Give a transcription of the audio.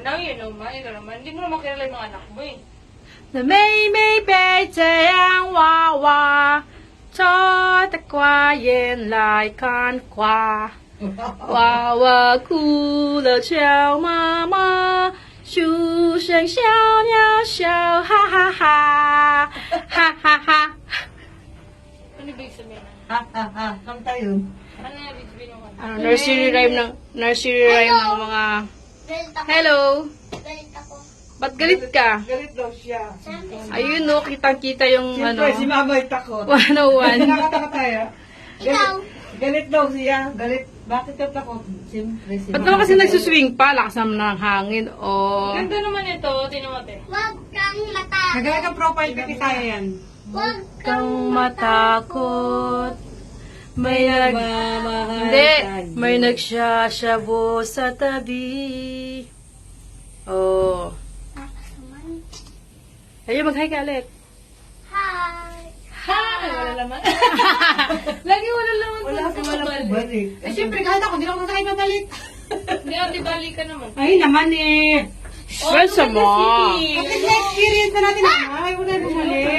Now you know, ma. Ikaw naman. Hindi mo naman kilala yung mga anak mo eh. 那妹妹背这样娃娃，坐的花园来看花。娃娃哭了叫妈妈，书生小鸟笑哈哈哈，哈哈哈。 Ano ibig sabihin? Kanta yun. Ano ibig sabihin ng kanta? Ano, nursery rhyme ng mga... Galit ako. Hello! Galit ako. Ba't galit ka? Galit daw siya. Ayun no, kitang-kita yung Siyempre, si ano, Mama ay takot. 101. Nakataka tayo. Ikaw. Galit daw siya. Galit. Bakit ka takot? Siyempre, si Ba't naman kasi nagsuswing pa? Lakas naman ng hangin. Oh. Ganda naman ito. Tinan mo, te. Huwag kang matakot. Kagaya ka profile ka Bisaya yan. Huwag Kang matakot. May Hindi. May nagsasyabo sa tabi. Oh. Ayun, mag-hi ka ulit. Hi. Ay, wala naman. Lagi wala naman. Wala ka walang balik. Eh, siyempre, kahit ako, hindi ako nakakay mabalik. Hindi, ate, bali ka naman. Ay, naman eh. Well, sama. At least na-experience na natin, ay, wala bumalik.